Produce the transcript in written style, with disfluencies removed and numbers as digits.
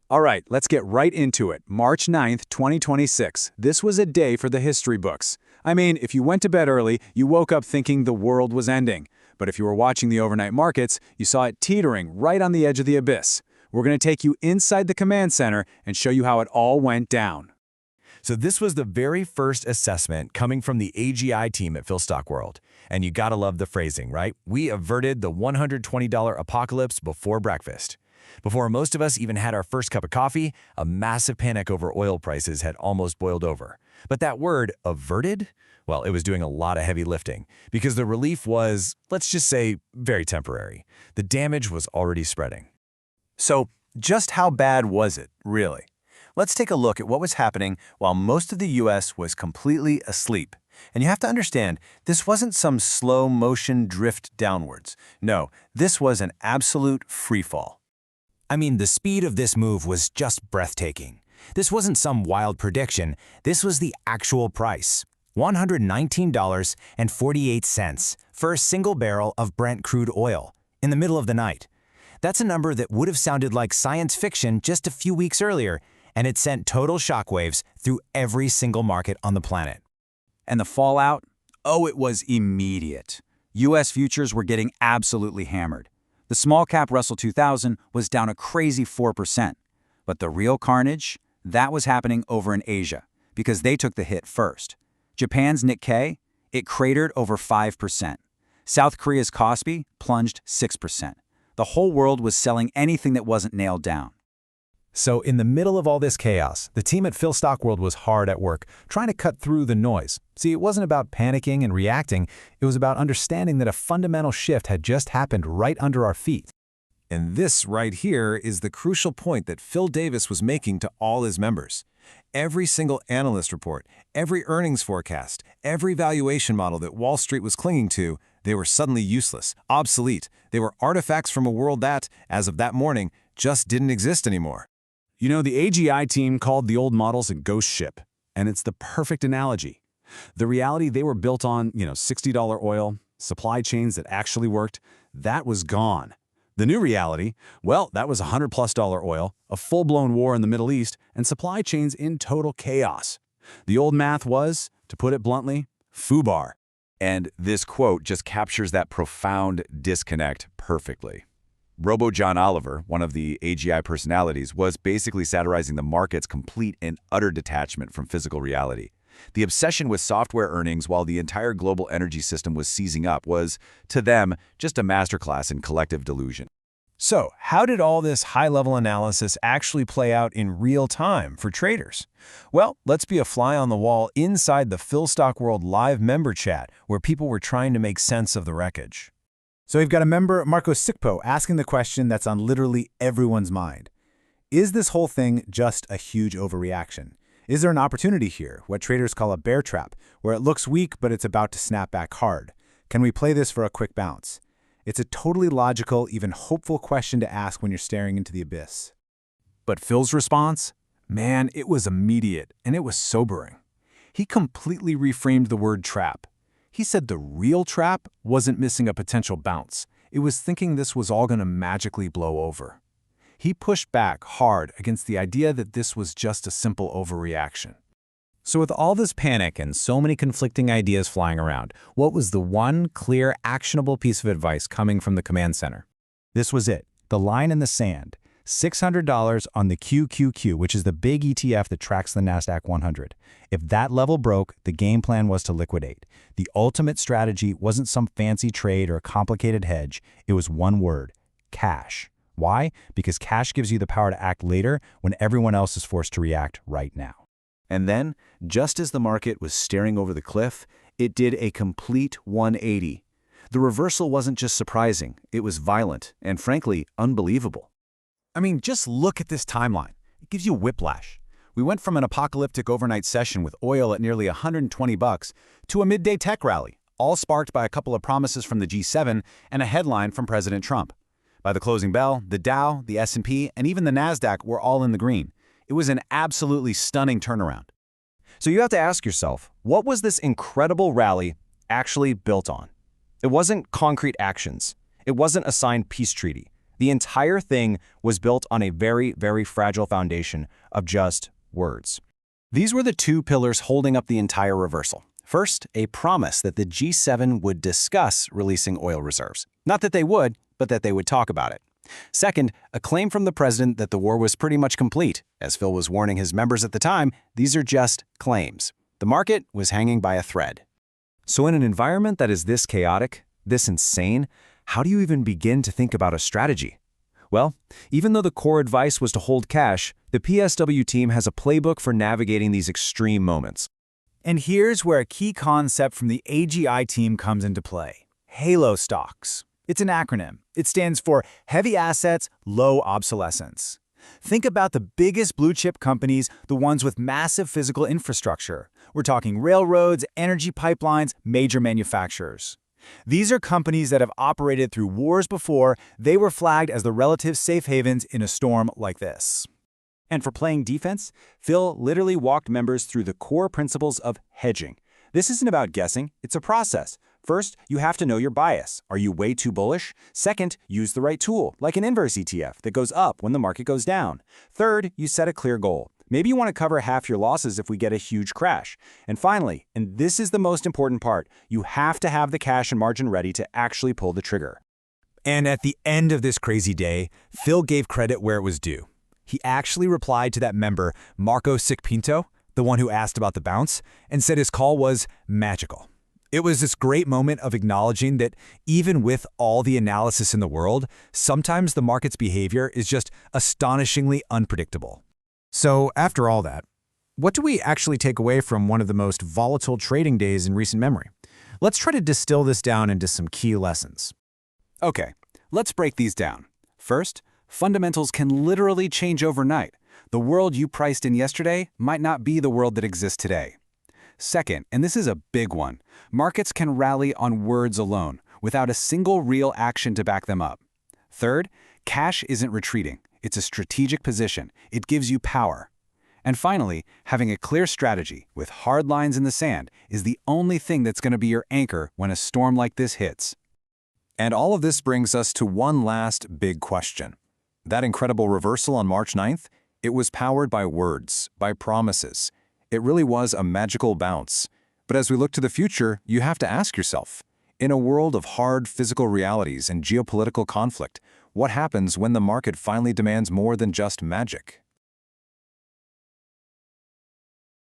All right, let's get right into it. March 9th, 2026. This was a day for the history books. I mean, if you went to bed early, you woke up thinking the world was ending. But if you were watching the overnight markets, you saw it teetering right on the edge of the abyss. We're going to take you inside the command center and show you how it all went down. So this was the very first assessment coming from the AGI team at PhilStockWorld. And you gotta love the phrasing, right? We averted the $120 apocalypse before breakfast. Before most of us even had our first cup of coffee, a massive panic over oil prices had almost boiled over. But that word, averted? Well, it was doing a lot of heavy lifting, because the relief was, let's just say, very temporary. The damage was already spreading. So, just how bad was it, really? Let's take a look at what was happening while most of the US was completely asleep. And you have to understand, this wasn't some slow motion drift downwards. No, this was an absolute freefall. I mean, the speed of this move was just breathtaking. This wasn't some wild prediction. This was the actual price. $119.48 for a single barrel of Brent crude oil in the middle of the night. That's a number that would have sounded like science fiction just a few weeks earlier, and it sent total shockwaves through every single market on the planet. And the fallout? Oh, it was immediate. US futures were getting absolutely hammered. The small-cap Russell 2000 was down a crazy 4%. But the real carnage? That was happening over in Asia, because they took the hit first. Japan's Nikkei? It cratered over 5%. South Korea's Kospi plunged 6%. The whole world was selling anything that wasn't nailed down. So in the middle of all this chaos, the team at PhilStockWorld was hard at work, trying to cut through the noise. See, it wasn't about panicking and reacting, it was about understanding that a fundamental shift had just happened right under our feet. And this right here is the crucial point that Phil Davis was making to all his members. Every single analyst report, every earnings forecast, every valuation model that Wall Street was clinging to, they were suddenly useless, obsolete. They were artifacts from a world that, as of that morning, just didn't exist anymore. You know, the AGI team called the old models a ghost ship, and it's the perfect analogy. The reality they were built on, $60 oil, supply chains that actually worked, that was gone. The new reality, well, that was $100+ oil, a full-blown war in the Middle East, and supply chains in total chaos. The old math was, to put it bluntly, FUBAR. And this quote just captures that profound disconnect perfectly. Robo John Oliver, one of the AGI personalities, was basically satirizing the market's complete and utter detachment from physical reality. The obsession with software earnings while the entire global energy system was seizing up was, to them, just a masterclass in collective delusion. So, how did all this high-level analysis actually play out in real time for traders? Well, let's be a fly on the wall inside the PhilStockWorld live member chat, where people were trying to make sense of the wreckage. So we've got a member, Marco Sikpo, asking the question that's on literally everyone's mind. Is this whole thing just a huge overreaction? Is there an opportunity here, what traders call a bear trap, where it looks weak but it's about to snap back hard? Can we play this for a quick bounce? It's a totally logical, even hopeful question to ask when you're staring into the abyss. But Phil's response? Man, it was immediate, and it was sobering. He completely reframed the word trap. He said the real trap wasn't missing a potential bounce. It was thinking this was all going to magically blow over. He pushed back hard against the idea that this was just a simple overreaction. So with all this panic and so many conflicting ideas flying around, what was the one clear, actionable piece of advice coming from the command center? This was it, the line in the sand. $600 on the QQQ, which is the big ETF that tracks the Nasdaq 100. If that level broke, the game plan was to liquidate. The ultimate strategy wasn't some fancy trade or a complicated hedge. It was one word: cash. Why? Because cash gives you the power to act later when everyone else is forced to react right now. And then, just as the market was staring over the cliff, it did a complete 180. The reversal wasn't just surprising, it was violent and, frankly, unbelievable. I mean, just look at this timeline. It gives you whiplash. We went from an apocalyptic overnight session with oil at nearly $120 to a midday tech rally, all sparked by a couple of promises from the G7 and a headline from President Trump. By the closing bell, the Dow, the S&P, and even the Nasdaq were all in the green. It was an absolutely stunning turnaround. So you have to ask yourself, what was this incredible rally actually built on? It wasn't concrete actions. It wasn't a signed peace treaty. The entire thing was built on a very, very fragile foundation of just words. These were the two pillars holding up the entire reversal. First, a promise that the G7 would discuss releasing oil reserves. Not that they would, but that they would talk about it. Second, a claim from the president that the war was pretty much complete. As Phil was warning his members at the time, these are just claims. The market was hanging by a thread. So in an environment that is this chaotic, this insane, how do you even begin to think about a strategy? Well, even though the core advice was to hold cash, the PSW team has a playbook for navigating these extreme moments. And here's where a key concept from the AGI team comes into play. HALO stocks. It's an acronym. It stands for Heavy Assets, Low Obsolescence. Think about the biggest blue-chip companies, the ones with massive physical infrastructure. We're talking railroads, energy pipelines, major manufacturers. These are companies that have operated through wars before. They were flagged as the relative safe havens in a storm like this. And for playing defense, Phil literally walked members through the core principles of hedging. This isn't about guessing, it's a process. First, you have to know your bias. Are you way too bullish? Second, use the right tool, like an inverse ETF that goes up when the market goes down. Third, you set a clear goal. Maybe you want to cover half your losses if we get a huge crash. And finally, and this is the most important part, you have to have the cash and margin ready to actually pull the trigger. And at the end of this crazy day, Phil gave credit where it was due. He actually replied to that member, Marco Sicpinto, the one who asked about the bounce, and said his call was magical. It was this great moment of acknowledging that even with all the analysis in the world, sometimes the market's behavior is just astonishingly unpredictable. So after all that, what do we actually take away from one of the most volatile trading days in recent memory? Let's try to distill this down into some key lessons. Okay, let's break these down. First, fundamentals can literally change overnight. The world you priced in yesterday might not be the world that exists today. Second, and this is a big one, markets can rally on words alone, without a single real action to back them up. Third, cash isn't retreating. It's a strategic position. It gives you power. And finally, having a clear strategy with hard lines in the sand is the only thing that's going to be your anchor when a storm like this hits. And all of this brings us to one last big question. That incredible reversal on March 9th, it was powered by words, by promises. It really was a magical bounce. But as we look to the future, you have to ask yourself, in a world of hard physical realities and geopolitical conflict, what happens when the market finally demands more than just magic?